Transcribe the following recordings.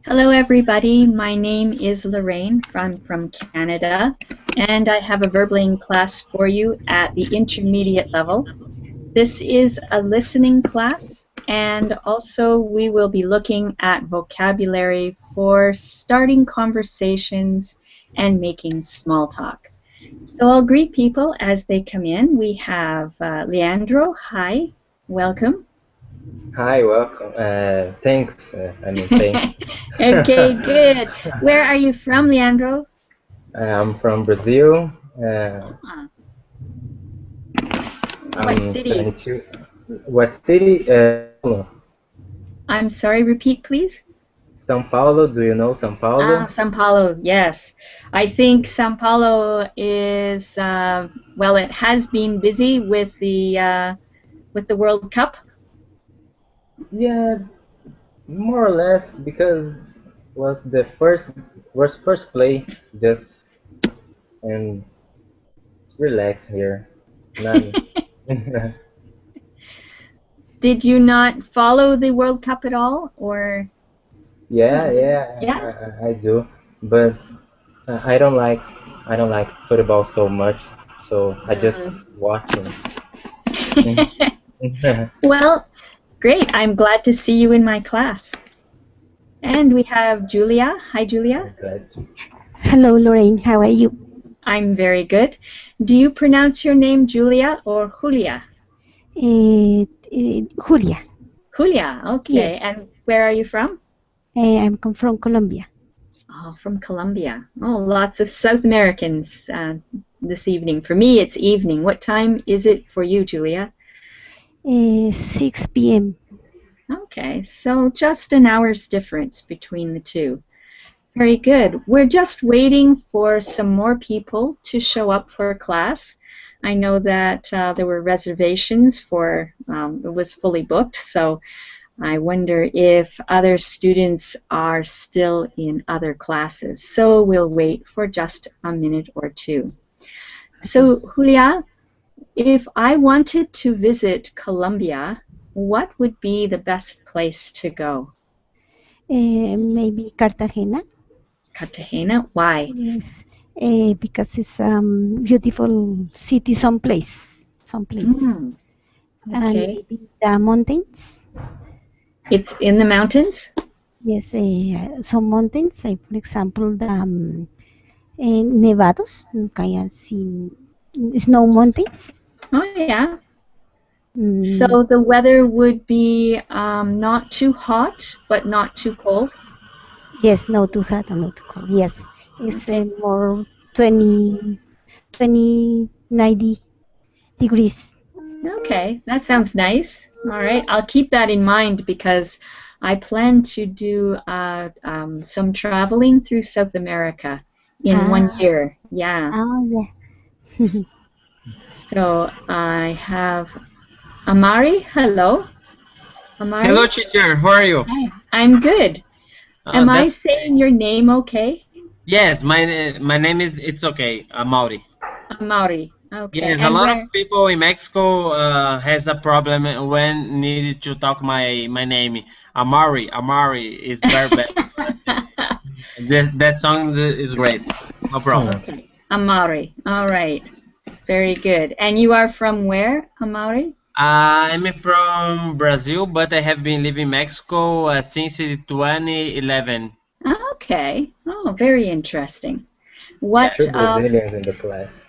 Hello, everybody. My name is Lorraine. I'm from Canada, and I have a verbling class for you at the intermediate level. This is a listening class, and also we will be looking at vocabulary for starting conversations and making small talk. So I'll greet people as they come in. We have Leandro. Hi, welcome. Hi, welcome. Thanks. Thanks. Okay, good. Where are you from, Leandro? I'm from Brazil. Ah, what I'm city? 22. What city? Paulo. I'm sorry, repeat, please. São Paulo. Do you know São Ah, Paulo? Sao Paulo, yes. I think Sao Paulo is, well, it has been busy with the World Cup. Yeah, more or less because was the first play just and relax here. None. Did you not follow the World Cup at all, or Yeah, yeah, yeah? I do, but I don't like football so much, so I Mm. just watching. Well, great. I'm glad to see you in my class. And we have Julia. Hi, Julia. I'm glad to. Hello, Lorraine. How are you? I'm very good. Do you pronounce your name Julia or Julia? Julia. Julia, Yes. okay. And where are you from? I'm come from Colombia. Oh, from Colombia. Oh, lots of South Americans this evening. For me, it's evening. What time is it for you, Julia? 6 p.m. Okay, so just an hour's difference between the two. Very good. We're just waiting for some more people to show up for class. I know that there were reservations for, it was fully booked, so I wonder if other students are still in other classes. So we'll wait for just a minute or two. So, Julia, if I wanted to visit Colombia, what would be the best place to go? Maybe Cartagena. Cartagena? Why? Yes. Because it's beautiful city, some place, Mm, and okay. maybe the mountains. It's in the mountains? Yes, some mountains. For example, the Nevados, kaya seen snow mountains. Oh, yeah. Mm, So the weather would be not too hot, but not too cold. yes, no too hot or not too cold. Yes, it's Okay. more 90 degrees. Okay, that sounds nice. All right, I'll keep that in mind because I plan to do some traveling through South America in one Ah, year. Yeah. oh yeah. So I have Amari. Hello, Hello, Amari. teacher. How are you? Hi. I'm good. Am I That's saying your name okay? yes. My name is. It's okay. Mauri. Amari. Okay. Yes, a And lot of where? people in Mexico has a problem when needed to talk my name. Amari. Amari is very bad. That song is great. No problem. Okay, Amari. All right. Very good. And you are from where, Amari? I'm from Brazil, but I have been living in Mexico since 2011. Okay. Oh, very interesting. Yeah. What Two Brazilians in the class.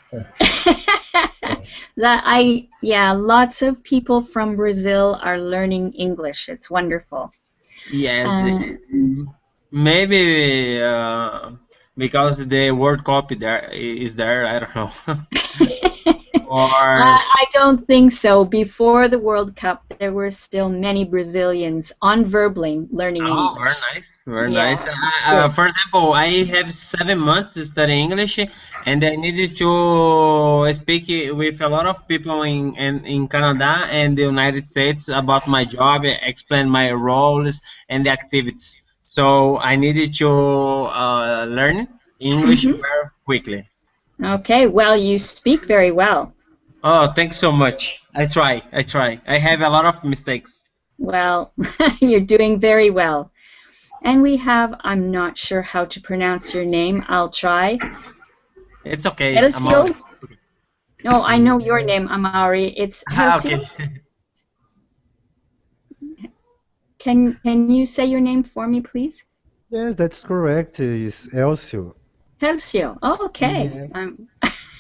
yeah, lots of people from Brazil are learning English. It's wonderful. Yes, Uh, maybe because the World Cup there, I don't know. Or I don't think so. Before the World Cup, there were still many Brazilians on Verbling learning oh, very English. nice, very nice. Yeah, good. For example, I have 7 months to study English, and I needed to speak with a lot of people in Canada and the United States about my job, explain my roles and the activities. So I needed to learn English Hmm. very quickly. Okay, well, you speak very well. Oh, thanks so much. I try. I try. I have a lot of mistakes. Well, you're doing very well. And we have, I'm not sure how to pronounce your name. I'll try. It's okay. Hercio? Amaury. No, I know your name, Amaury. It's Hercio. Okay. Can you say your name for me, please? Yes, that's correct. It's Elcio. Hercio. Oh, okay. Yeah.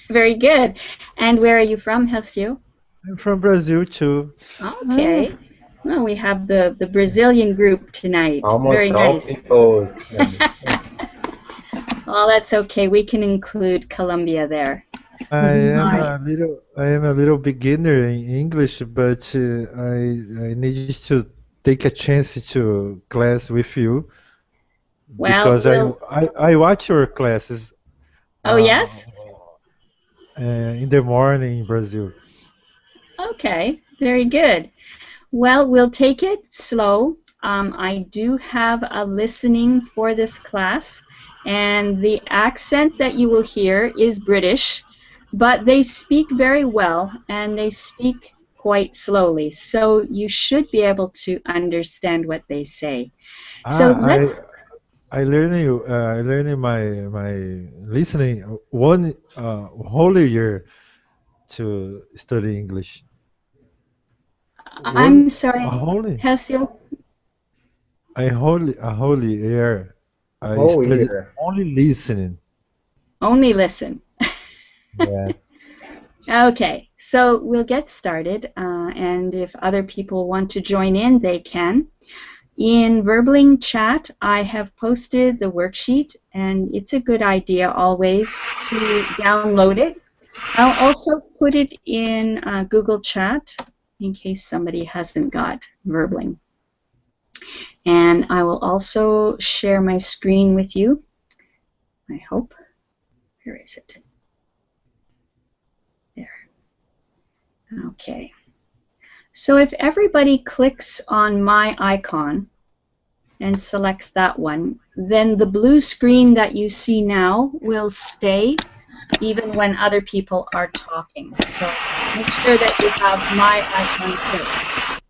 Very good. And where are you from, Hercio? I'm from Brazil too. Okay. Well, we have the Brazilian group tonight. Almost Very all nice. people. Well, that's okay. We can include Colombia there. I am Alright. a little beginner in English, but I need to take a chance to class with you Well, because I watch your classes oh, yes? in the morning in Brazil. Okay, very good. Well, we'll take it slow. I do have a listening for this class, and the accent that you will hear is British, but they speak very well, and they speak quite slowly, so you should be able to understand what they say. So let's... I learning my listening one whole year to study English. I'm One sorry, holy Hesio. a holy year. I Whole study year. only listening. Only listen. Yeah. Okay, so we'll get started, and if other people want to join in, they can. In Verbling chat, I have posted the worksheet, and it's a good idea always to download it. I'll also put it in Google Chat in case somebody hasn't got Verbling. And I will also share my screen with you, I hope. Where is it? There. Okay. So if everybody clicks on my icon and selects that one, then the blue screen that you see now will stay even when other people are talking. So make sure that you have my icon clicked.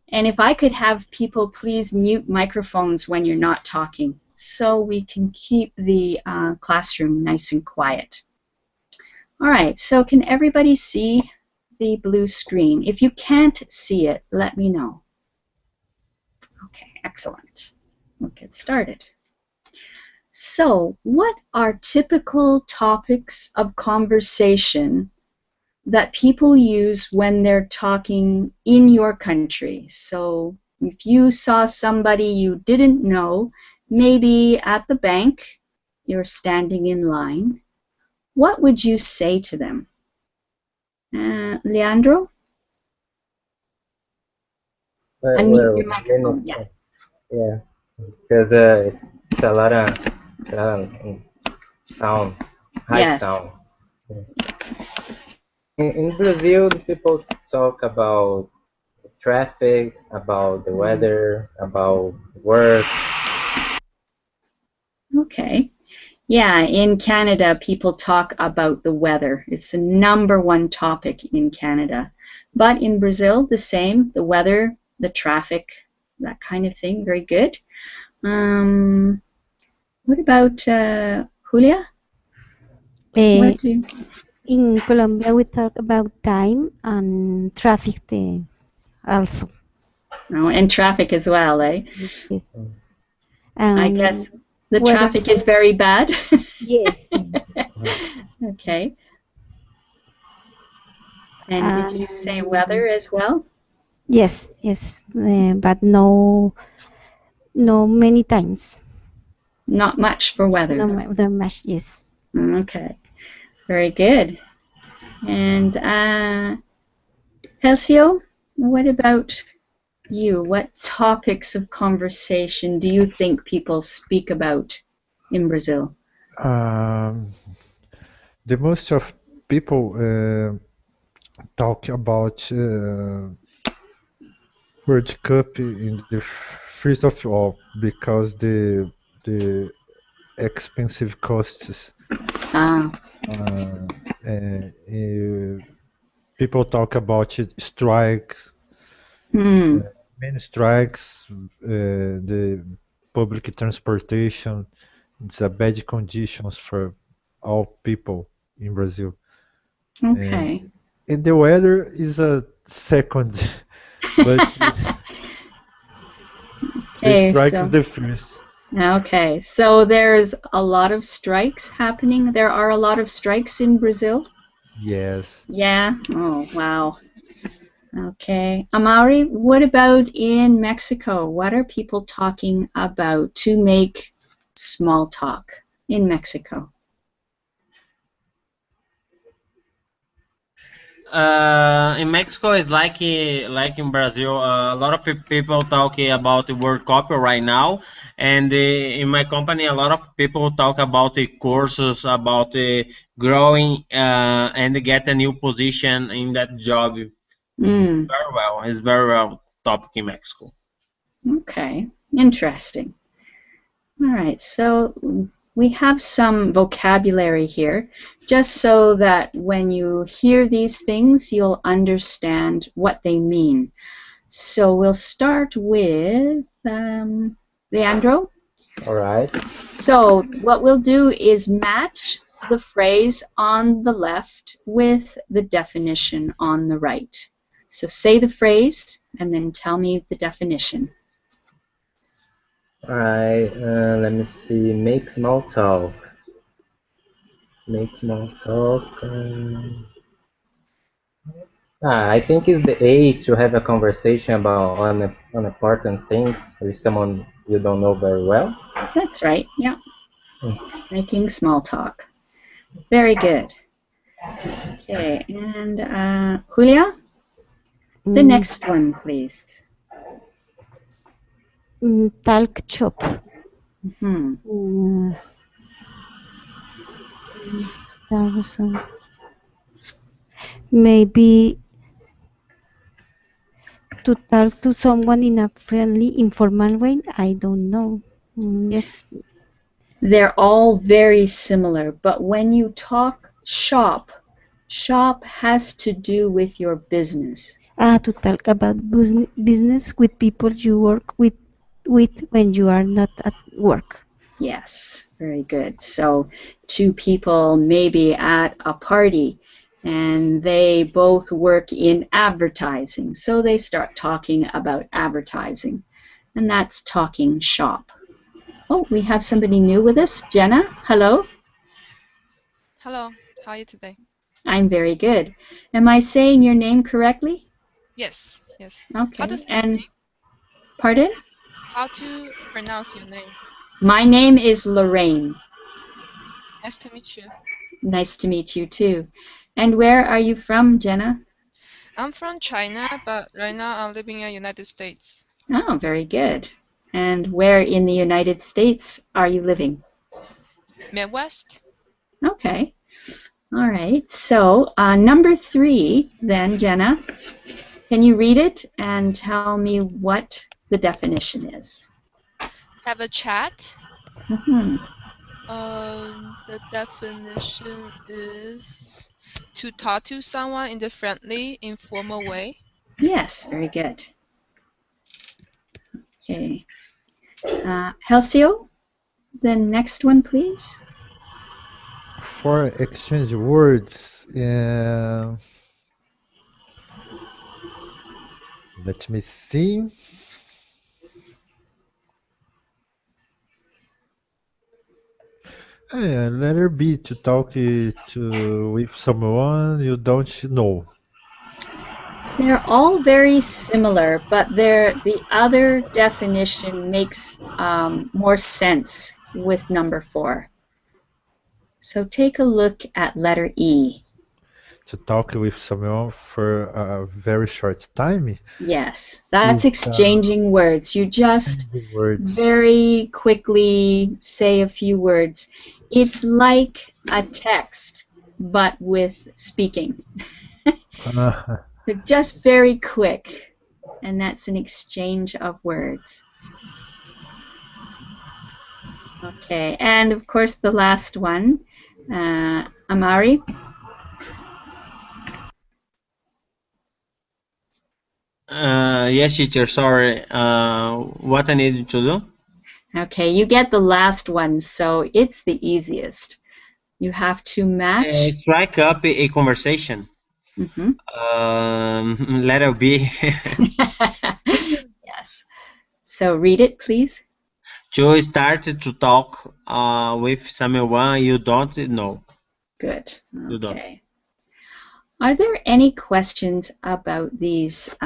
And if I could have people please mute microphones when you're not talking so we can keep the classroom nice and quiet. All right, so can everybody see the blue screen? If you can't see it, let me know. Okay, excellent. We'll get started. So, what are typical topics of conversation that people use when they're talking in your country? So, if you saw somebody you didn't know, maybe at the bank, you're standing in line, what would you say to them? Leandro? Unmute your microphone, yeah. Yeah, because it's a lot of sound, high sound. In Brazil, the people talk about traffic, about the weather, about work. Okay. Yeah, in Canada, people talk about the weather. It's the #1 topic in Canada. But in Brazil, the same, the weather, the traffic, that kind of thing. Very good. What about Julia? In Colombia, we talk about time and traffic also. Oh, and traffic as well, eh? Yes. I guess the traffic is very bad. Yes. Okay. And did you say weather as well? Yes, yes, but no many times. Not much for weather. Not much, yes. Okay, very good. And Helcio, what about you? What topics of conversation do you think people speak about in Brazil? The most of people talk about World Cup in the first of all because the expensive costs. People talk about strikes, many strikes, the public transportation. It's a bad conditions for all people in Brazil. Okay. And the weather is a second, but the Okay, strike is so the first. okay, so there's a lot of strikes happening. There are a lot of strikes in Brazil. Yes. Yeah. Oh, wow. Okay. Amaury, what about in Mexico? What are people talking about to make small talk in Mexico? In Mexico, it's like in Brazil. A lot of people talking about the World Cup right now, and in my company, a lot of people talk about the courses, about growing and get a new position in that job. Mm, Very well, it's very well topic in Mexico. okay. Interesting. All right, so we have some vocabulary here, just so that when you hear these things, you'll understand what they mean. So we'll start with Leandro. All right. So what we'll do is match the phrase on the left with the definition on the right. So say the phrase and then tell me the definition. All right. Let me see. Make small talk. Make small talk. I think it's the age to have a conversation about on important things with someone you don't know very well. That's right, yeah. Making small talk. Very good. Okay, and Julia, the next one, please. Talk shop. Hmm. Maybe to talk to someone in a friendly, informal way. I don't know. Yes. They're all very similar, but when you talk shop, shop has to do with your business. To talk about business with people you work with when you are not at work. Yes, very good. So two people maybe at a party and they both work in advertising. So they start talking about advertising, and that's talking shop. Oh, we have somebody new with us. Jenna, hello. Hello, how are you today? I'm very good. Am I saying your name correctly? Yes, yes. Okay. How to say your And name? pardon? How to pronounce your name? My name is Lorraine. Nice to meet you. Nice to meet you too. And where are you from, Jenna? I'm from China, but right now I'm living in the United States. Oh, very good. And where in the United States are you living? Midwest? Okay. All right. So number 3, then, Jenna, can you read it and tell me what the definition is? Have a chat? Mm-hmm. The definition is to talk to someone in a friendly, informal way. Yes, very good. Okay. Halcio, the next one, please. For exchange words, let me see. Letter B, to talk with someone you don't know. They're all very similar, but the other definition makes more sense with number 4. So take a look at letter E. To talk with someone for a very short time. Yes, that's It's exchanging words. You just words. very quickly say a few words. It's like a text, but with speaking. So just very quick, and that's an exchange of words. Okay, and of course the last one, Amaury. Yes, teacher. Sorry. What I need to do? Okay, you get the last one, so it's the easiest. You have to match. Strike up a conversation. Mhm. Letter B. Yes. So read it, please. To start to talk with someone you don't know. Good. You don't. Okay. Are there any questions about these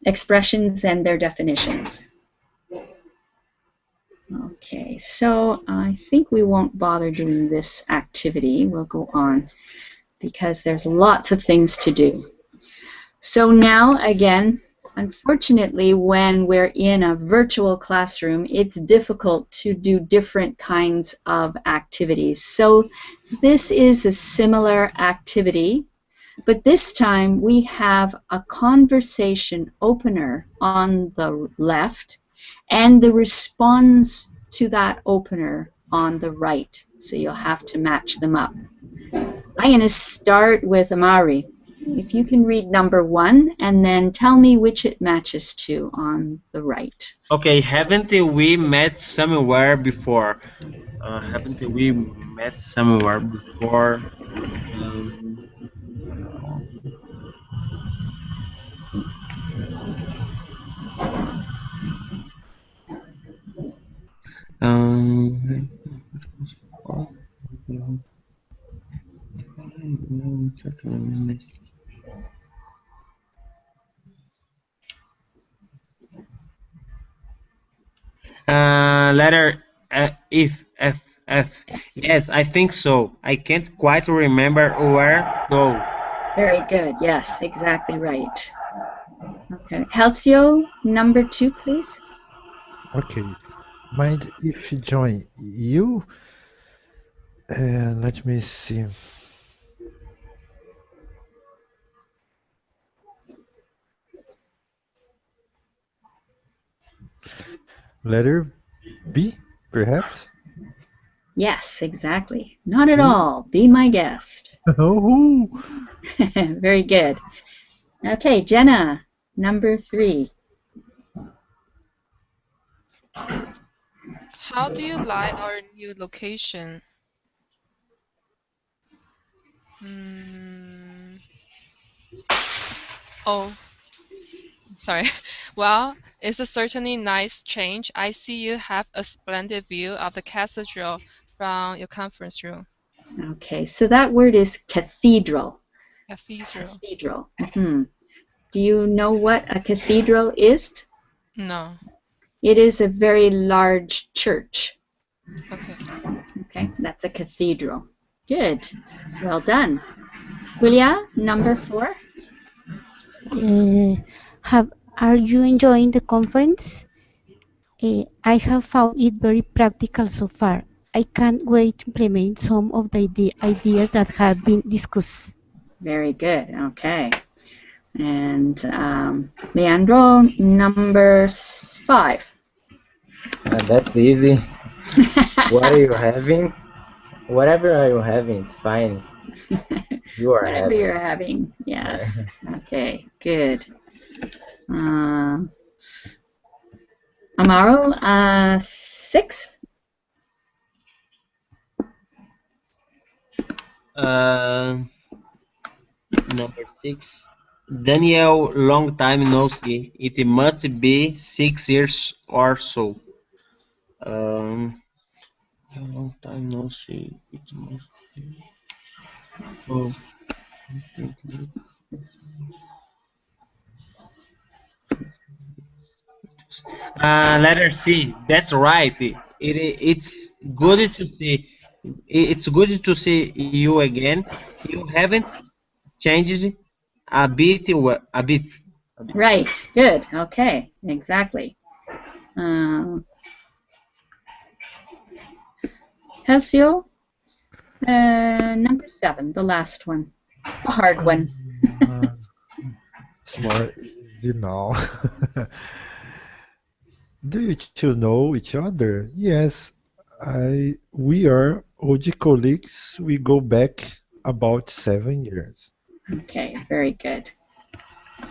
expressions and their definitions? Okay, so I think we won't bother doing this activity. We'll go on because there's lots of things to do. So now, again, unfortunately, when we're in a virtual classroom, it's difficult to do different kinds of activities. So this is a similar activity, but this time we have a conversation opener on the left and the response to that opener on the right. So you'll have to match them up. I'm going to start with Amari. If you can read number 1 and then tell me which it matches to on the right. Okay, haven't we met somewhere before? Haven't we met somewhere before? Letter F. Yes, I think so. I can't quite remember where though. Very good. Yes, exactly right. Okay. Halcio, number 2, please. Okay. Mind if you join you? Let me see. Letter B, perhaps? Yes, exactly. Not at all. Be my guest. Oh, Very good. Okay, Jenna, number 3. How do you like our new location? Oh, sorry. Well, it's a certainly nice change. I see you have a splendid view of the cathedral from your conference room. Okay, so that word is cathedral. Cathedral. Cathedral. Do you know what a cathedral is? No. It is a very large church. Okay. Okay, that's a cathedral. Good. Well done. Julia, number 4. Are you enjoying the conference? I have found it very practical so far. I can't wait to implement some of the ideas that have been discussed. Very good. Okay. And Leandro, number 5. That's easy. What are you having? Whatever are you having, it's fine. You are Whatever having. you're having. Yes. Okay, good. Amaro, 6. Number 6. Daniel, long time no see. It must be 6 years or so. Long time no see. It must be. Oh. Letter C. That's right. It's good to see. It's good to see you again. You haven't changed a bit. A bit. Right. Good. Okay. Exactly. Halcio, number 7, the last one. The hard one. it's more easy now. Do you two know each other? Yes, we are old colleagues. We go back about 7 years. Okay, very good.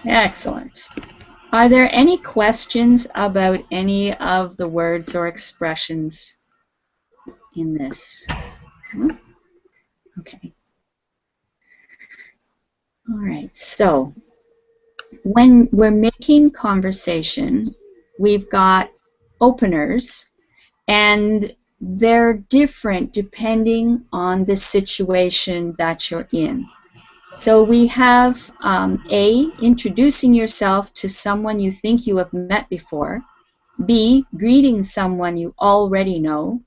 Excellent. Are there any questions about any of the words or expressions in this? Okay. All right, so when we're making conversation, we've got openers, and they're different depending on the situation that you're in. So we have A, introducing yourself to someone you think you have met before. B, greeting someone you already know.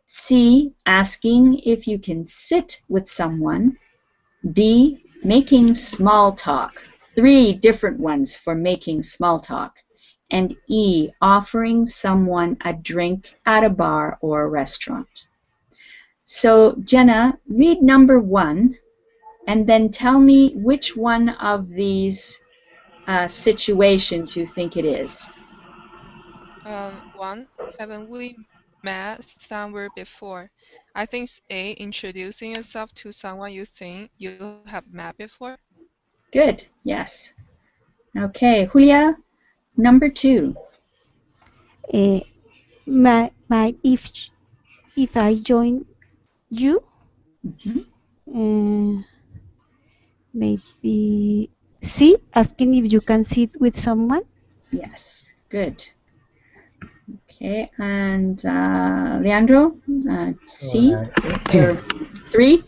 C, asking if you can sit with someone. D, making small talk. 3 different ones for making small talk. And E, offering someone a drink at a bar or a restaurant. So, Jenna, read number 1 and then tell me which one of these situations you think it is. 1. Haven't we met somewhere before? I think it's A. Introducing yourself to someone you think you have met before. Good, yes. Okay, Julia, number 2. If I join you, maybe C, asking if you can sit with someone. Yes, good. Okay, and Leandro, C, or 3?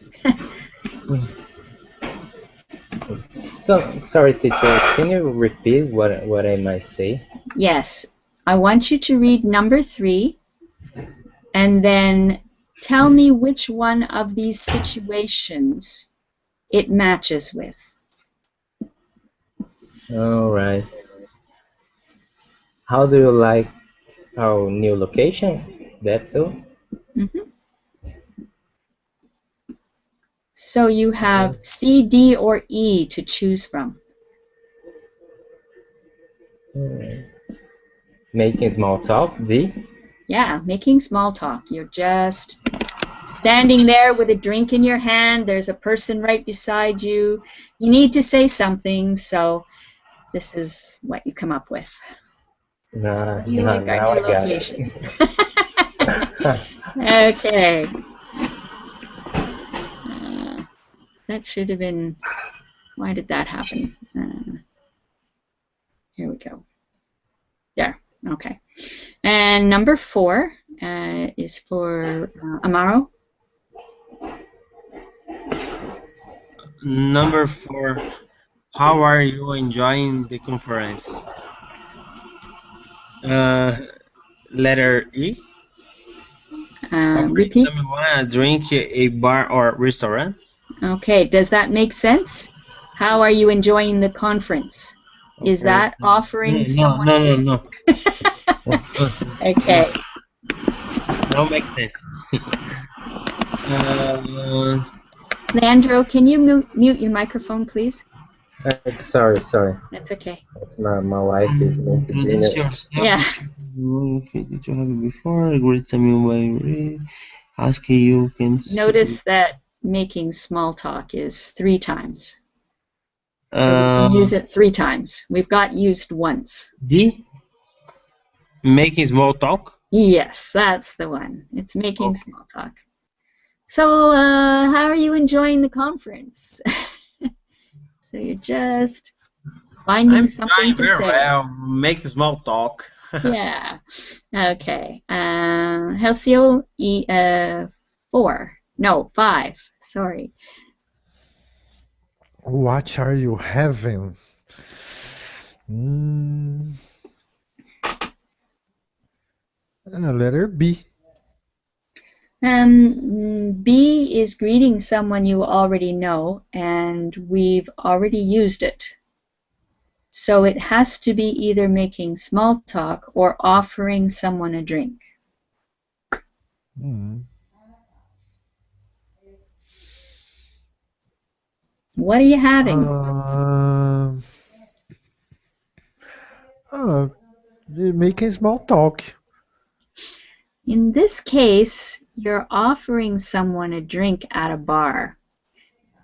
So, sorry, teacher, can you repeat what I might say? Yes, I want you to read number 3 and then tell me which one of these situations it matches with. All right. How do you like our new location? That's all? So you have C, D, or E to choose from. Making small talk, D? Yeah, making small talk. You're just standing there with a drink in your hand. There's a person right beside you. You need to say something, so this is what you come up with. You like our new location. Okay. That should have been, why did that happen? Here we go. There, okay. And number 4 is for Amaro. Number 4, how are you enjoying the conference? Letter E. Repeat. Someone a drink, a bar or restaurant. Okay, does that make sense? How are you enjoying the conference? Is that offering someone? No. Okay. No makes sense. Leandro, can you mute your microphone, please? Sorry. That's okay. It's my wife is making dinner. Yeah. Did you have it before? Greet someone by ask you can. Notice that making small talk is 3 times. So we can use it 3 times. We've got used once. D. Making small talk? Yes, that's the one. It's making small talk. So how are you enjoying the conference? So you're just finding something to say. Well, make small talk. Yeah. Okay. Helcio, 4. No, 5. Sorry. What are you having? Letter B. B is greeting someone you already know, and we've already used it. So it has to be either making small talk or offering someone a drink. What are you having? Making small talk. In this case, you're offering someone a drink at a bar.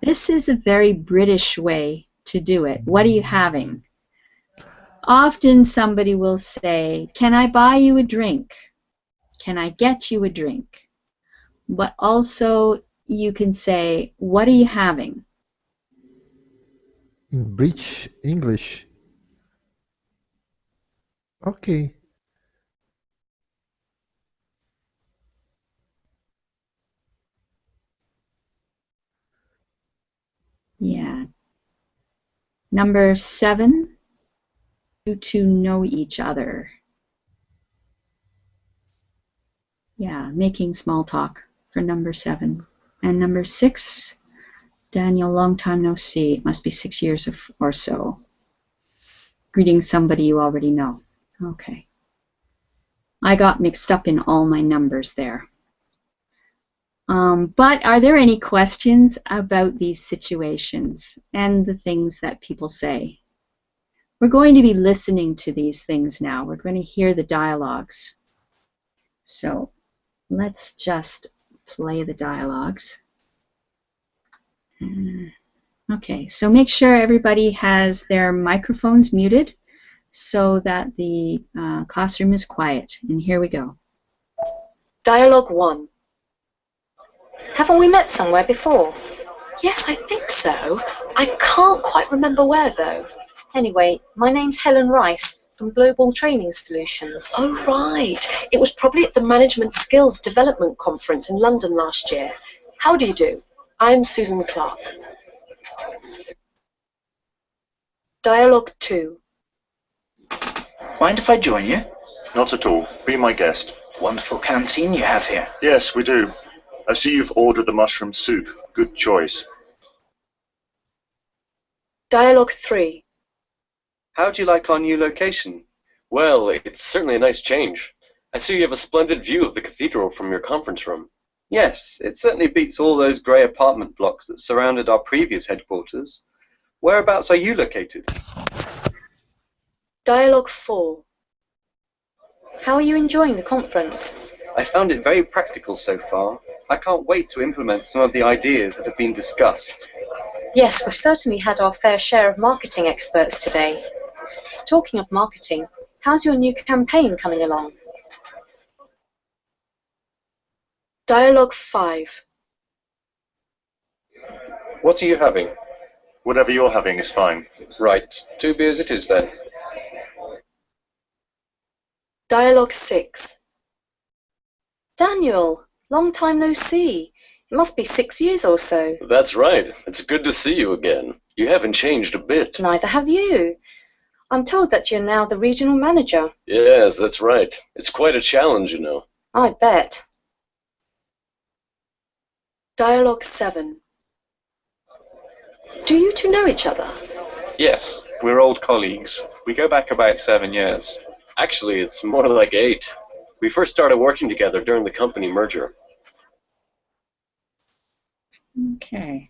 This is a very British way to do it. What are you having? Often somebody will say, can I buy you a drink? Can I get you a drink? But also you can say, what are you having? In British English. Okay. Yeah. Number 7, you to know each other. Yeah, making small talk for number 7. And number 6, Daniel, long time no see. It must be 6 years or so. Greeting somebody you already know. Okay. I got mixed up in all my numbers there. But are there any questions about these situations and the things that people say? We're going to be listening to these things now. We're going to hear the dialogues. So let's just play the dialogues. Okay, so make sure everybody has their microphones muted so that the classroom is quiet. And here we go. Dialogue 1. Haven't we met somewhere before? Yes, I think so. I can't quite remember where, though. Anyway, my name's Helen Rice from Global Training Solutions. Oh, right. It was probably at the Management Skills Development Conference in London last year. How do you do? I'm Susan Clark. Dialogue 2. Mind if I join you? Not at all. Be my guest. Wonderful canteen you have here. Yes, we do. I see you've ordered the mushroom soup. Good choice. Dialogue 3. How do you like our new location? Well, it's certainly a nice change. I see you have a splendid view of the cathedral from your conference room. Yes, it certainly beats all those grey apartment blocks that surrounded our previous headquarters. Whereabouts are you located? Dialogue 4. How are you enjoying the conference? I found it very practical so far. I can't wait to implement some of the ideas that have been discussed. Yes, we've certainly had our fair share of marketing experts today. Talking of marketing, how's your new campaign coming along? Dialogue 5. What are you having? Whatever you're having is fine. Right, 2 beers it is then. Dialogue 6. Daniel, long time no see. It must be 6 years or so. That's right. It's good to see you again. You haven't changed a bit. Neither have you. I'm told that you're now the regional manager. Yes, that's right. It's quite a challenge, you know. I bet. Dialogue 7. Do you two know each other? Yes, we're old colleagues. We go back about 7 years. Actually, it's more like 8. We first started working together during the company merger. Okay.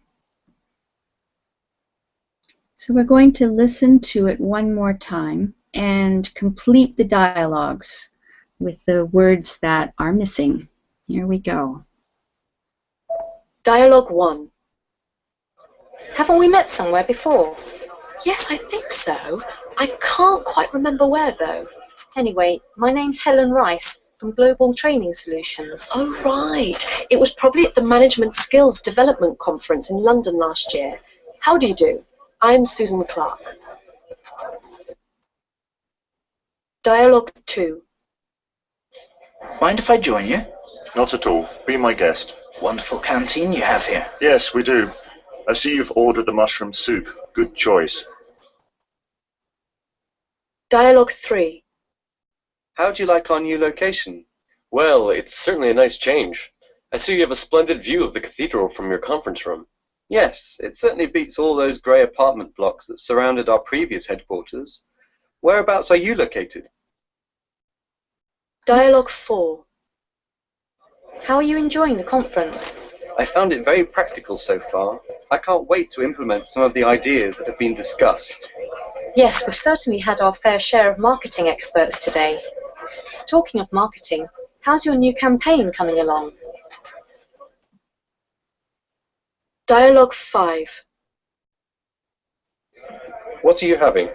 So we're going to listen to it one more time and complete the dialogues with the words that are missing. Here we go. Dialogue 1. Haven't we met somewhere before? Yes, I think so. I can't quite remember where, though. Anyway, my name's Helen Rice from Global Training Solutions. Oh, right. It was probably at the Management Skills Development Conference in London last year. How do you do? I'm Susan Clark. Dialogue 2. Mind if I join you? Not at all. Be my guest. Wonderful canteen you have here. Yes, we do. I see you've ordered the mushroom soup. Good choice. Dialogue 3. How do you like our new location? Well, it's certainly a nice change. I see you have a splendid view of the cathedral from your conference room. Yes, it certainly beats all those grey apartment blocks that surrounded our previous headquarters. Whereabouts are you located? Dialogue 4. How are you enjoying the conference? I found it very practical so far. I can't wait to implement some of the ideas that have been discussed. Yes, we've certainly had our fair share of marketing experts today. Talking of marketing, how's your new campaign coming along? Dialogue 5. What are you having?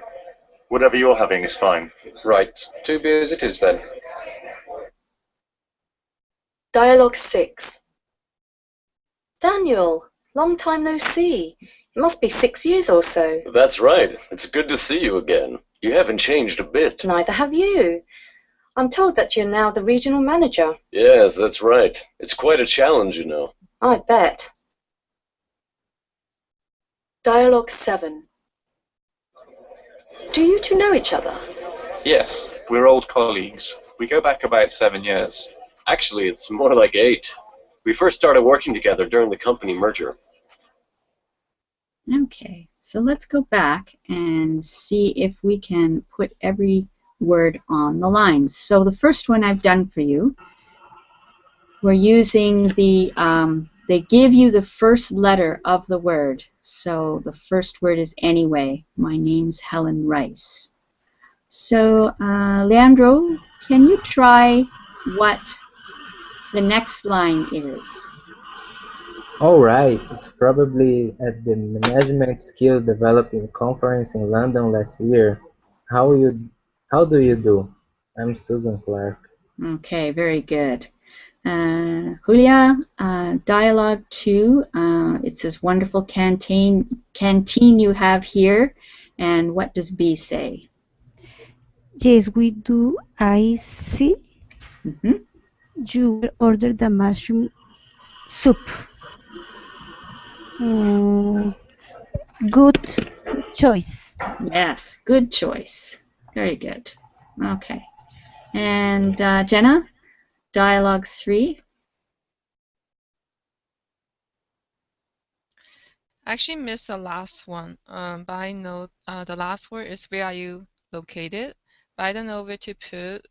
Whatever you're having is fine. Right, 2 beers it is then. Dialogue 6. Daniel, long time no see. It must be 6 years or so. That's right. It's good to see you again. You haven't changed a bit. Neither have you. I'm told that you're now the regional manager. Yes, that's right. It's quite a challenge, you know. I bet. Dialogue 7. Do you two know each other? Yes, we're old colleagues. We go back about 7 years. Actually, it's more like 8. We first started working together during the company merger. Okay, so let's go back and see if we can put every word on the lines. So the first one I've done for you, we're using the, they give you the first letter of the word. So the first word is anyway. My name's Helen Rice. So Leandro, can you try what the next line is? All right, it's probably at the Management Skills Developing Conference in London last year. How do you do? I'm Susan Clark. Okay, very good. Julia, dialogue 2, it says wonderful canteen you have here, and what does B say? Yes, we do. I see. Mm-hmm. You ordered the mushroom soup. Good choice. Yes, good choice. Very good. Okay. And Jenna, dialogue 3. I actually missed the last one, but I know the last word is where are you located, but I don't know where to put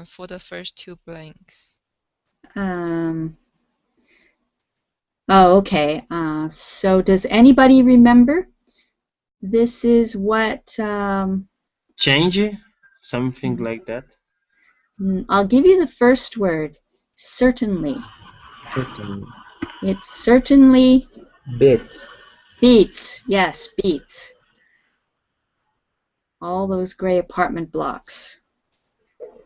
for the first 2 blanks. Oh, okay. So does anybody remember? This is what... Change? Something like that? I'll give you the first word. Certainly. Certainly. It's certainly... Bit. Beats. Yes, beats. All those gray apartment blocks.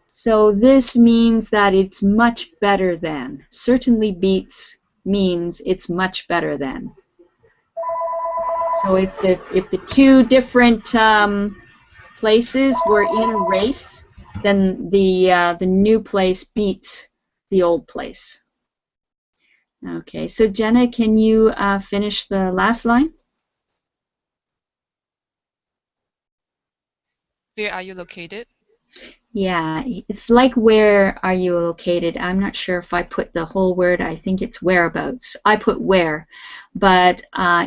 So this means that it's much better than. Certainly beats means it's much better than. So if the 2 different places were in a race, then the new place beats the old place. Okay, so Jenna, can you finish the last line? Where are you located? Yeah, it's like where are you located. I'm not sure if I put the whole word. I think it's whereabouts. I put where, but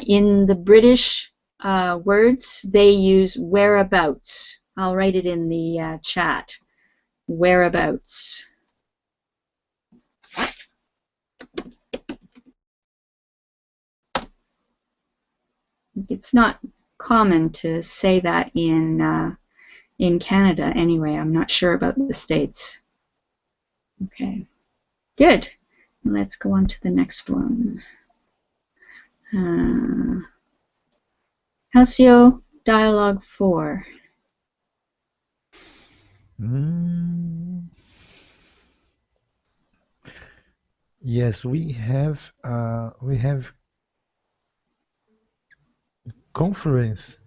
in the British words, they use whereabouts. I'll write it in the chat. Whereabouts. It's not common to say that in Canada anyway. I'm not sure about the States. Okay, good. Let's go on to the next one. Halcyo, dialogue 4. Yes, we have conference.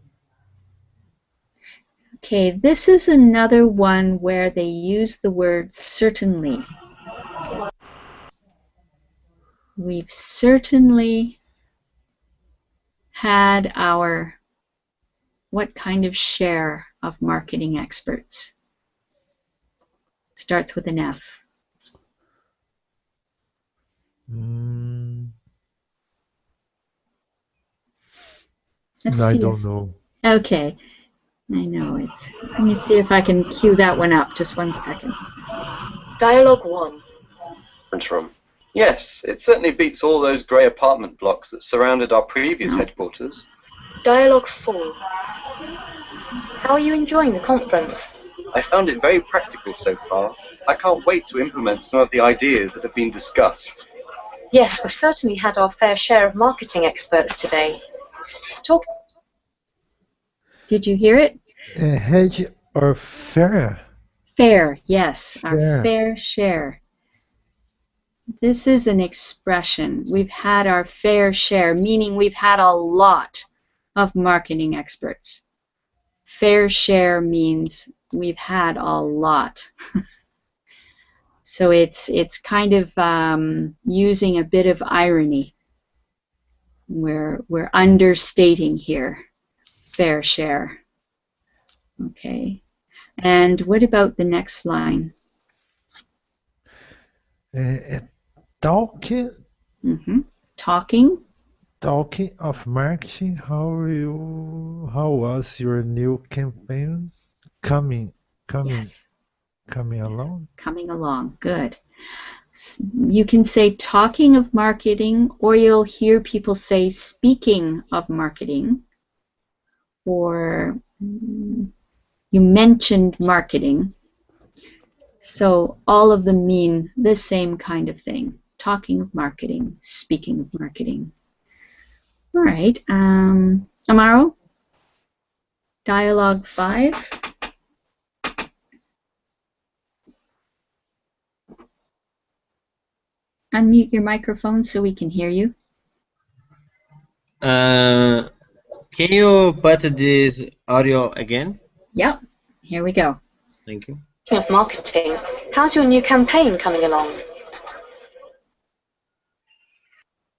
Okay, this is another one where they use the word certainly. We've certainly had our what kind of share of marketing experts? Starts with an F. I don't know. Okay. I know it's. Let me see if I can cue that one up. Just 1 second. Dialogue 1. Conference room. Yes, it certainly beats all those grey apartment blocks that surrounded our previous headquarters. Dialogue 4. How are you enjoying the conference? I found it very practical so far. I can't wait to implement some of the ideas that have been discussed. Yes, we've certainly had our fair share of marketing experts today. Did you hear it? Hedge or fair? Fair, yes, our Fair. fair share. This is an expression. We've had our fair share, meaning we've had a lot of marketing experts. Fair share means we've had a lot. So it's kind of using a bit of irony. We're understating here. Fair share. Okay. And what about the next line? Talking Talking. Talking of marketing, how was your new campaign coming along? Coming along. Good. You can say talking of marketing, or you'll hear people say speaking of marketing, or you mentioned marketing. So all of them mean the same kind of thing. Talking of marketing, speaking of marketing. All right. Amaro, dialogue 5. Unmute your microphone so we can hear you. Can you put this audio again? Yep. Here we go. Thank you. Of marketing, how's your new campaign coming along?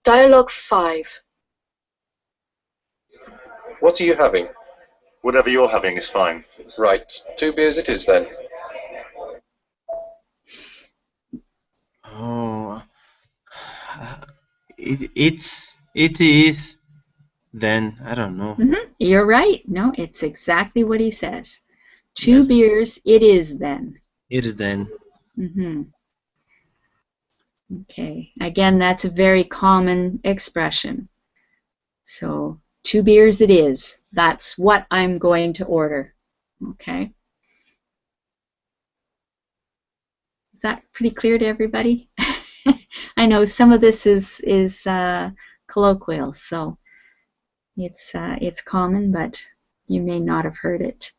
Dialogue 5. What are you having? Whatever you're having is fine. Right, 2 beers it is then. Oh, it is. Then I don't know. You're right. No, it's exactly what he says. 2 beers, it is then. It is then. Okay. Again, that's a very common expression. So 2 beers, it is. That's what I'm going to order. Okay. Is that pretty clear to everybody? I know some of this is colloquial, so it's common, but you may not have heard it.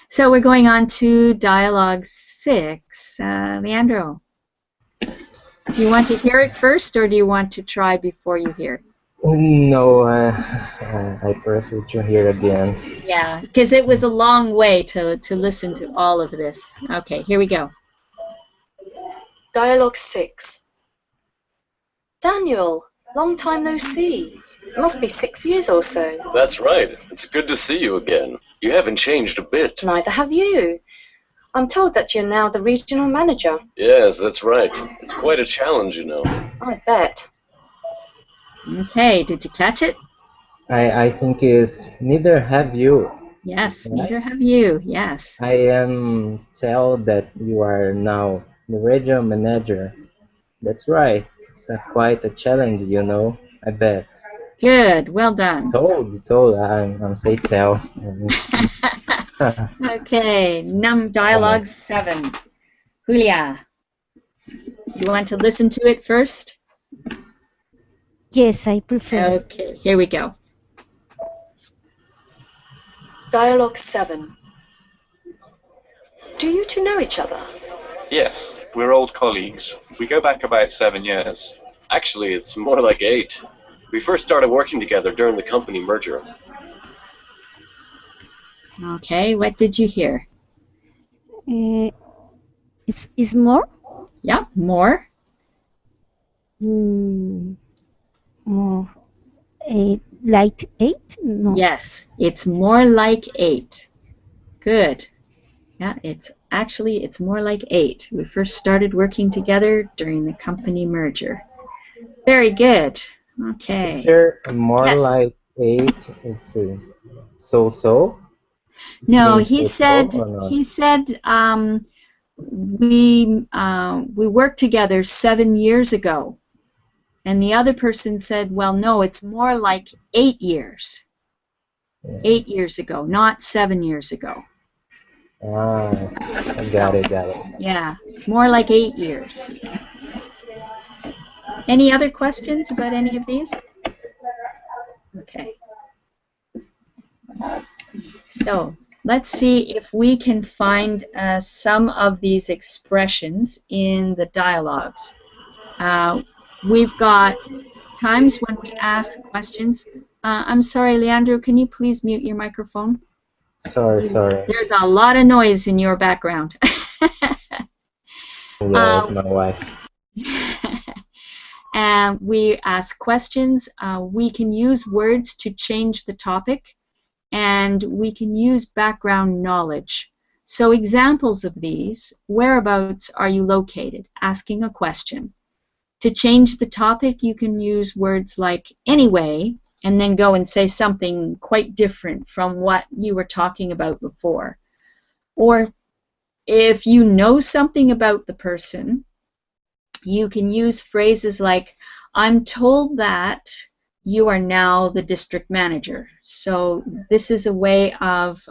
So we're going on to dialogue 6. Leandro, do you want to hear it first, or do you want to try before you hear? No, I prefer to hear again. Yeah, because it was a long way to listen to all of this. Okay, here we go. Dialogue 6. Daniel, long time no see. It must be 6 years or so. That's right. It's good to see you again. You haven't changed a bit. Neither have you. I'm told that you're now the regional manager. Yes, that's right. It's quite a challenge, you know. I bet. Okay, did you catch it? I think is neither have you. Yes, Right? neither have you. Yes. I am told that you are now the regional manager. That's right. It's quite a challenge, you know. I bet. Good. Well done. Told. I'm say tell. Okay, dialogue 7. Julia, you want to listen to it first? Yes, I prefer. Okay, here we go. Dialogue 7. Do you two know each other? Yes, we're old colleagues. We go back about 7 years. Actually, it's more like 8. We first started working together during the company merger. Okay, what did you hear? It's more? Yeah, more. More. Like 8? No. Yes, it's more like 8. Good. Yeah, it's more like 8. We first started working together during the company merger. Very good. Okay. Is there more Yes. like 8? It's so. No, Means he so said or not? we worked together 7 years ago, and the other person said, well, no, it's more like 8 years. 8 years ago, not 7 years ago. I got it. Yeah, it's more like 8 years. Any other questions about any of these? Okay. So, let's see if we can find some of these expressions in the dialogues. We've got times when we ask questions. I'm sorry, Leandro, can you please mute your microphone? Sorry. There's a lot of noise in your background. Yeah, it's my wife. And we ask questions. We can use words to change the topic, and we can use background knowledge. So examples of these: whereabouts are you located? Asking a question. To change the topic, you can use words like anyway, and then go and say something quite different from what you were talking about before. Or if you know something about the person, you can use phrases like, I'm told that you are now the district manager. So this is a way of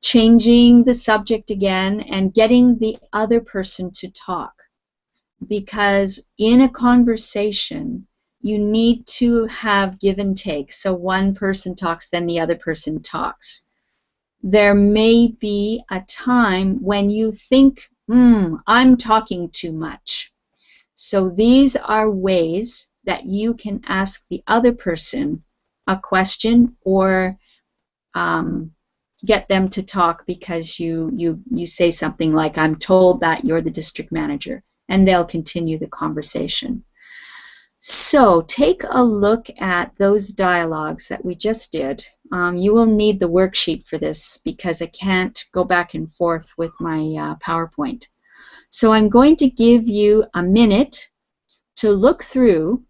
changing the subject again and getting the other person to talk. Because in a conversation, you need to have give and take. So one person talks, then the other person talks. There may be a time when you think, I'm talking too much. So these are ways that you can ask the other person a question or get them to talk because you say something like, I'm told that you're the district manager, and they'll continue the conversation. So take a look at those dialogues that we just did. You will need the worksheet for this because I can't go back and forth with my PowerPoint. So I'm going to give you a minute to look through,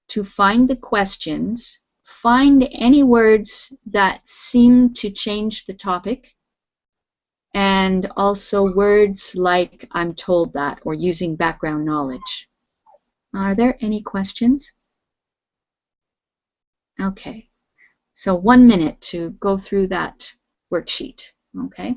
to find the questions, find any words that seem to change the topic, and also words like I'm told that or using background knowledge. Are there any questions? Okay, so 1 minute to go through that worksheet, okay?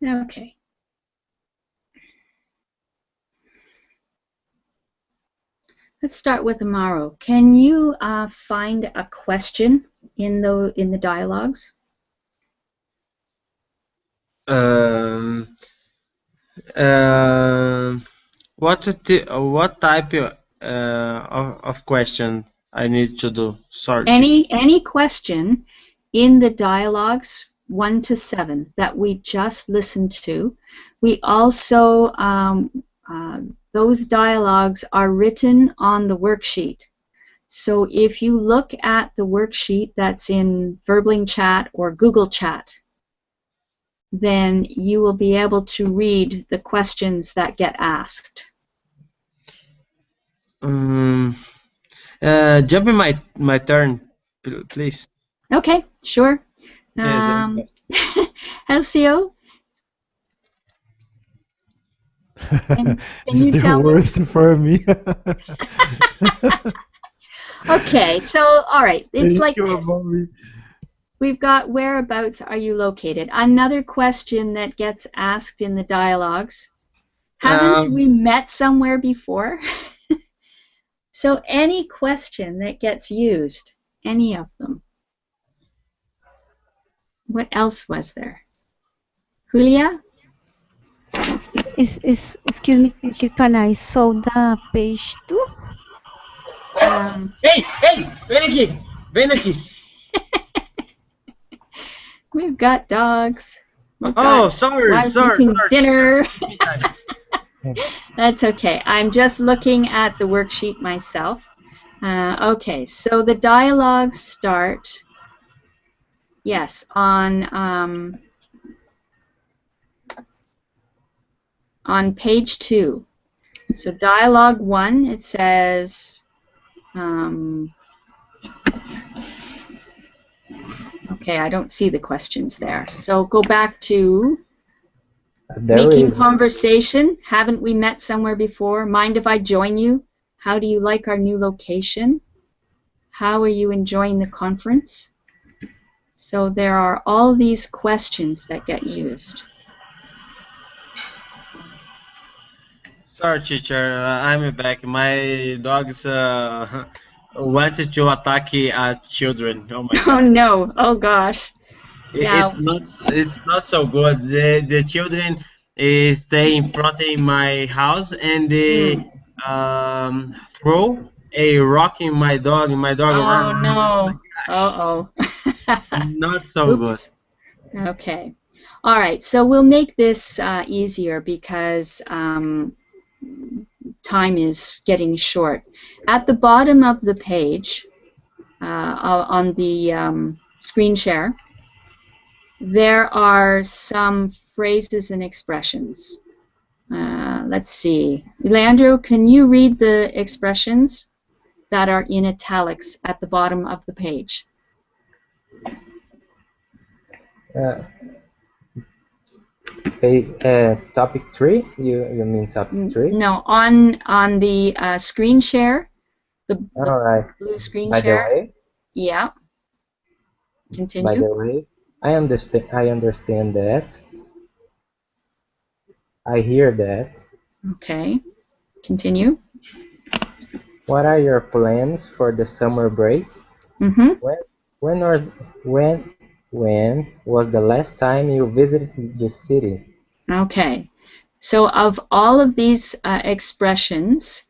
Okay. Let's start with Amaro. Can you find a question in the dialogues? What type of questions I need to do? Sorry. Any question in the dialogues 1 to 7 that we just listened to. We also those dialogues are written on the worksheet. So if you look at the worksheet that's in Verbling Chat or Google Chat, then you will be able to read the questions that get asked. Jump in my turn, please. Okay, sure. Yes, Elcio? Can you It's the tell me? worst for me. Okay, so all right, it's Thank like you, this. mommy. We've got whereabouts are you located? Another question that gets asked in the dialogues. Haven't we met somewhere before? So any question that gets used, any of them. What else was there? Julia? Excuse me, teacher, can I saw the page too? Hey, ven aquí. We've got dogs. Sorry. Cooking dinner. That's okay. I'm just looking at the worksheet myself. Okay, so the dialogues start Yes, on page 2. So dialogue 1, it says, okay, I don't see the questions there. So go back to There making is. conversation. Haven't we met somewhere before? Mind if I join you? How do you like our new location? How are you enjoying the conference? So there are all these questions that get used. Sorry, teacher, I'm back. My dogs wanted to attack children. Oh my Oh God. no! Oh gosh! Yeah. It's not so good. The children stay in front of my house and they throw a rock in my dog, and my dog. Oh no! Gosh, Uh-oh. not so good. Oops. Okay. All right. So we'll make this easier because time is getting short. At the bottom of the page, on the screen share, there are some phrases and expressions. Let's see. Leandro, can you read the expressions that are in italics at the bottom of the page? Topic 3? You mean topic 3? No, on the screen share, the All right. blue screen By share. the way, Yeah. Continue. by the way, I understand that. I hear that. Okay. Continue. What are your plans for the summer break? Mm-hmm. When was the last time you visited the city? Okay. So of all of these expressions,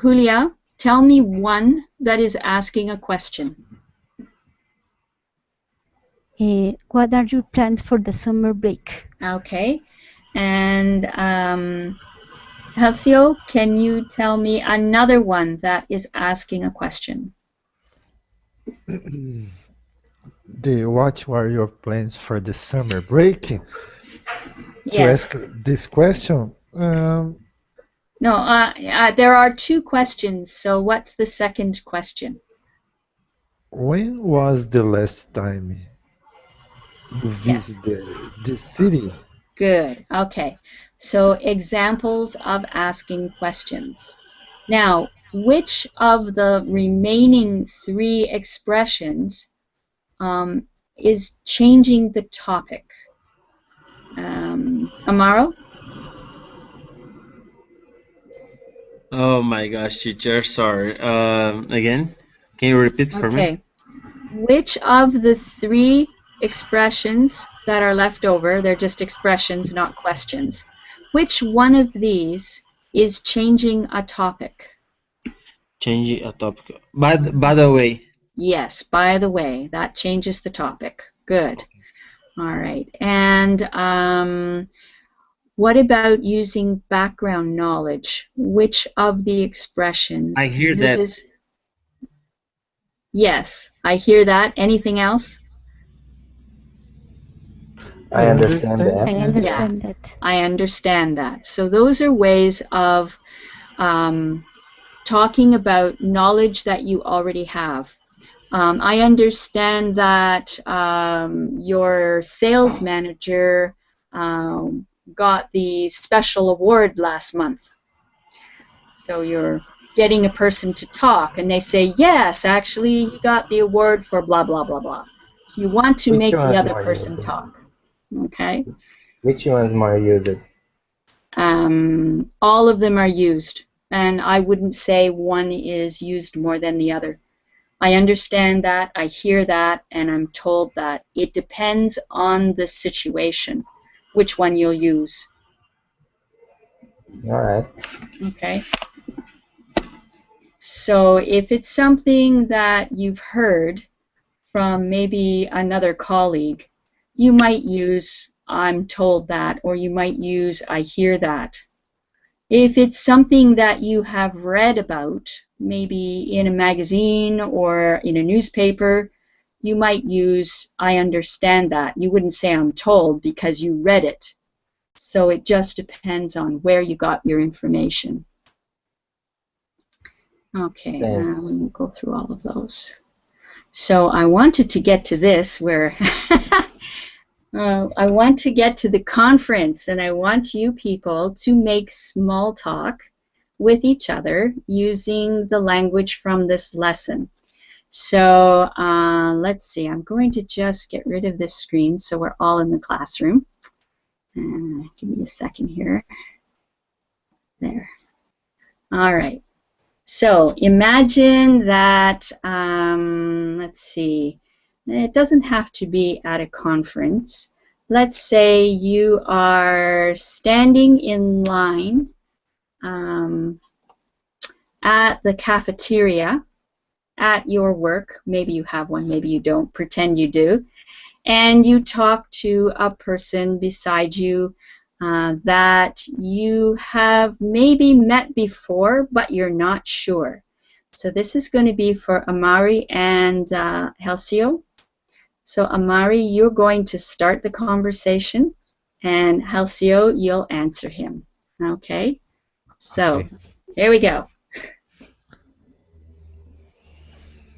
Julia, tell me one that is asking a question. What are your plans for the summer break? Okay. And Helcio, can you tell me another one that is asking a question? What were your plans for the summer break? To Yes. ask this question, No, there are 2 questions, so what's the second question? when was the last time you Yes. visited the city? Good. Okay. So examples of asking questions. Now, which of the remaining 3 expressions is changing the topic? Amaro? Oh my gosh, teacher, sorry. Again, can you repeat for me? Okay. Which of the 3 expressions that are left over, they're just expressions, not questions, which one of these is changing a topic? Change a topic. By the way, Yes, by the way, that changes the topic. Good. All right. And what about using background knowledge? Which of the expressions I hear that. uses... Yes, I hear that. Anything else? I understand that. I understand that. I understand that. So those are ways of talking about knowledge that you already have. I understand that your sales manager got the special award last month. So you're getting a person to talk, and they say, yes, actually, he got the award for blah, blah, blah, blah. So you want to Which make one the is other more person used? talk. Okay? Which one's more used? All of them are used, and I wouldn't say one is used more than the other. I understand that, I hear that, and I'm told that. It depends on the situation, which one you'll use. All right. Okay? So if it's something that you've heard from maybe another colleague, you might use I'm told that, or you might use I hear that. If it's something that you have read about, maybe in a magazine or in a newspaper, you might use I understand that. You wouldn't say I'm told because you read it. So it just depends on where you got your information. Okay, Thanks. we will go through all of those. So I wanted to get to this where I want to get to the conference, and I want you people to make small talk with each other using the language from this lesson. So let's see, I'm going to just get rid of this screen so we're all in the classroom. Give me a second here. There. All right. So imagine that, let's see, it doesn't have to be at a conference. Let's say you are standing in line at the cafeteria at your work. Maybe you have one, maybe you don't. Pretend you do. And you talk to a person beside you that you have maybe met before, but you're not sure. So this is going to be for Amari and Halcio. So Amari, you're going to start the conversation, and Halcio, you'll answer him. Okay? So here we go.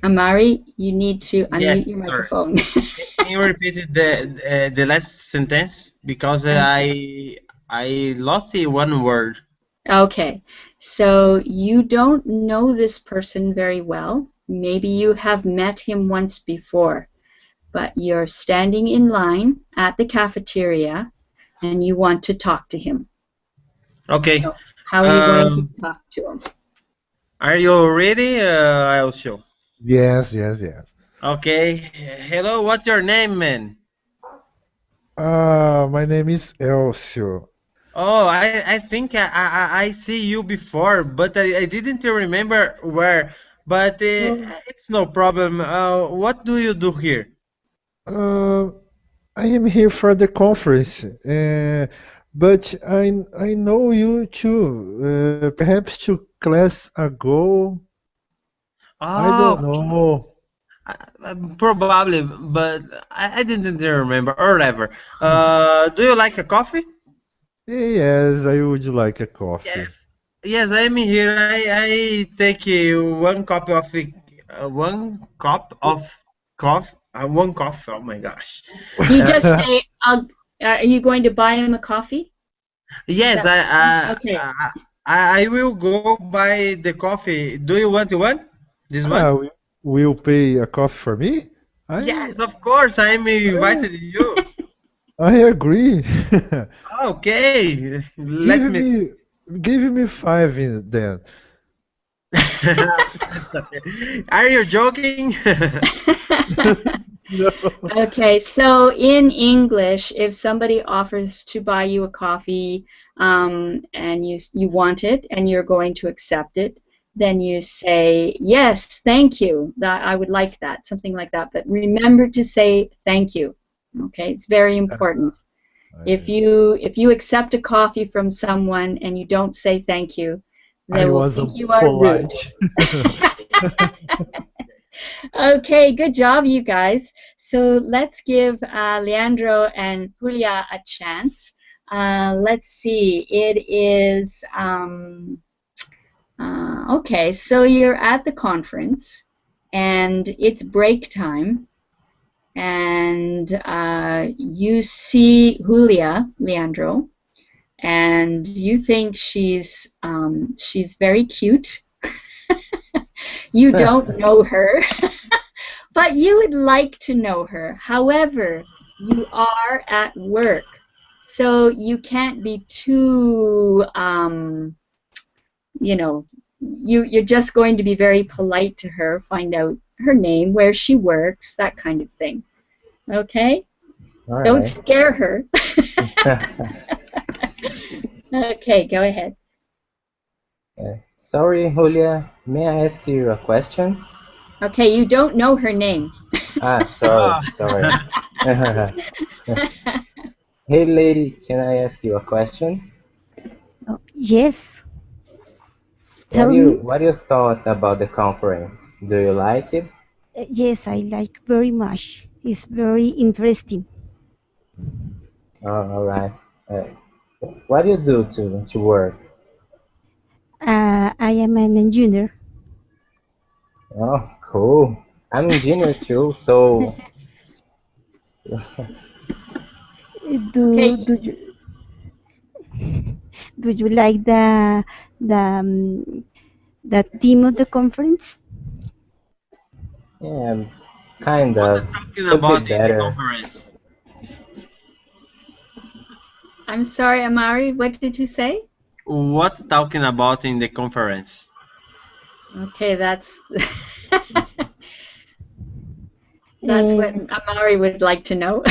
Amari, you need to unmute your microphone. Can you repeat the last sentence because I lost one word. Okay, so you don't know this person very well. Maybe you have met him once before, but you're standing in line at the cafeteria and you want to talk to him. Okay. So how are you going to talk to him? Are you ready, Elcio? Yes, yes, yes. Okay. Hello, what's your name, man? My name is Elcio. Oh, I think I see you before, but I didn't remember where. But it's no problem. What do you do here? I am here for the conference, but I know you too. Perhaps 2 class ago. I don't know. Probably, but I didn't remember or whatever. Do you like a coffee? Yes, I would like a coffee. Yes, I'm here. I take 1 cup of 1 cup. Oh my gosh! You just say, "Are you going to buy him a coffee?" Yes, okay. I will go buy the coffee. Do you want one? This one? Will pay a coffee for me? Yes, of course. I'm invited you. I agree. Okay, Give me 5 then. Are you joking? No. Okay, so in English, if somebody offers to buy you a coffee and you want it and you're going to accept it, then you say, yes, thank you, I would like that, something like that. But remember to say thank you. Okay, it's very important. If you accept a coffee from someone and you don't say thank you, they will think you are rude. Okay, good job, you guys. So let's give Leandro and Julia a chance. Let's see. It is okay. So you're at the conference, and it's break time. And you see Julia, Leandro, and you think she's very cute. You don't know her, but you would like to know her. However, you are at work, so you can't be too, you know, you're just going to be very polite to her, find out her name, where she works, that kind of thing. Okay? All Don't right. scare her. Okay, go ahead. Sorry, Julia, may I ask you a question? Okay, you don't know her name. Sorry. Hey, lady, can I ask you a question? Yes. What do you thought about the conference? Do you like it? Yes, I like very much. It's very interesting. Oh, all right. Uh, what do you do to work? I am an engineer. Oh, cool. I'm engineer too, so Do do you do you like the theme of the conference? yeah, kind What are of. talking Could be about in the better. conference? I'm sorry, Amari, what did you say? What talking about in the conference? Okay, that's that's what Uh, Amari would like to know.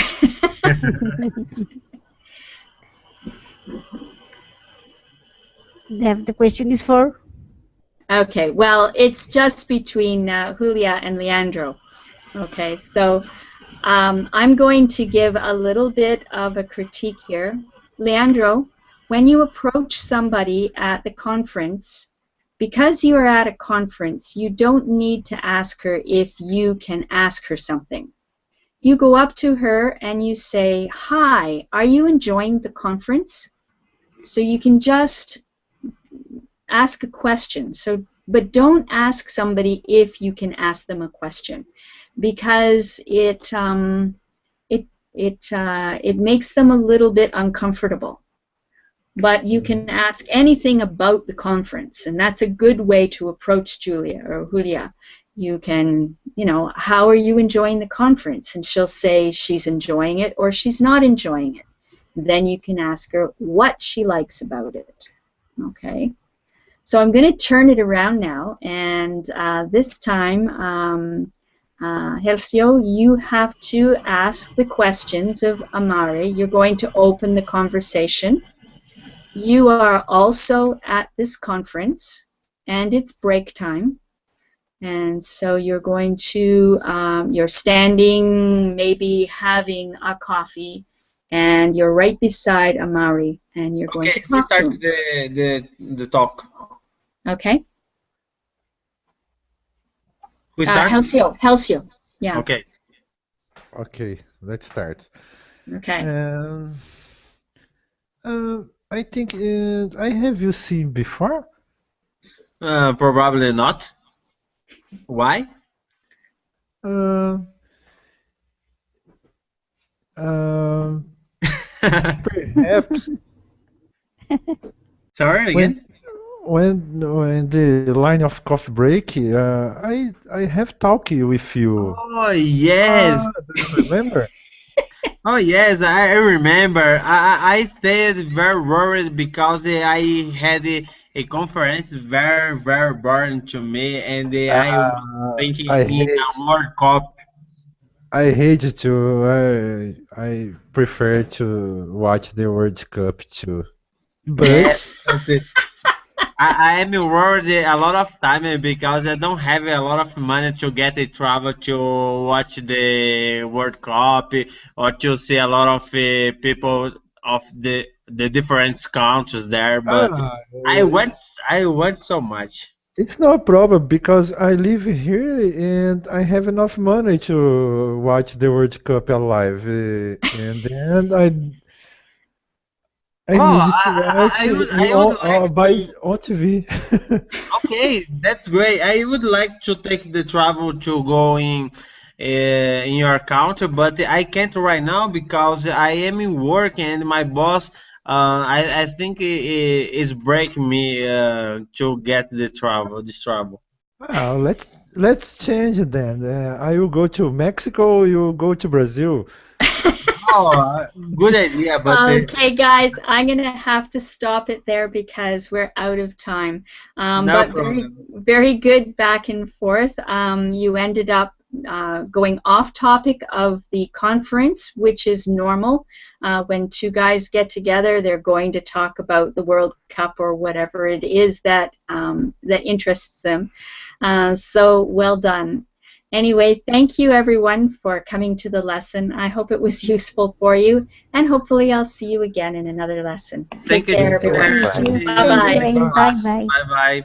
the question is for. Okay, well, it's just between Julia and Leandro. Okay, so I'm going to give a little bit of a critique here. Leandro, when you approach somebody at the conference, because you are at a conference, you don't need to ask her if you can ask her something. You go up to her and you say, "Hi, are you enjoying the conference?" So you can just ask a question. But don't ask somebody if you can ask them a question, because it makes them a little bit uncomfortable. But you can ask anything about the conference, and that's a good way to approach Julia. You can, how are you enjoying the conference? And she'll say she's enjoying it or she's not enjoying it. Then you can ask her what she likes about it. Okay? So I'm going to turn it around now, and this time, Hercio, you have to ask the questions of Amari. You're going to open the conversation. You are also at this conference, and it's break time. And so you're going to, you're standing, maybe having a coffee, and you're right beside Amari, and you're going to Okay, we talk to start him. the talk. Okay? We start? Hercio, yeah. Okay. Okay, let's start. Okay. I think I have you seen before. Probably not. Why? Perhaps. Sorry again. When the line of coffee break, I have talked with you. Oh yes. Do you remember? Oh yes, I remember. I stayed very worried because I had a conference very boring to me, and I was thinking I in hate. a World Cup. I hate to. I prefer to watch the World Cup too. Yes, But I am worried a lot of time because I don't have a lot of money to get a travel to watch the World Cup or to see a lot of people of the different countries there. But ah, I went so much. it's no problem because I live here and I have enough money to watch the World Cup alive. And then I Oh, need to watch I would like by to. on TV. Okay, that's great. I would like to take the travel to go in your country, but I can't right now because I am in work and my boss, I think is breaking me to get this travel. Let's change it then. I will go to Mexico. You go to Brazil. Oh, good idea, but Okay, guys, I'm going to have to stop it there because we're out of time. no But problem. very good back and forth. You ended up going off topic of the conference, which is normal. When two guys get together, they're going to talk about the World Cup or whatever it is that interests them. So well done. Anyway, thank you everyone for coming to the lesson. I hope it was useful for you, and hopefully I'll see you again in another lesson. Thank Take you. care, everyone. Thank you. Bye-bye. Bye bye. Bye bye.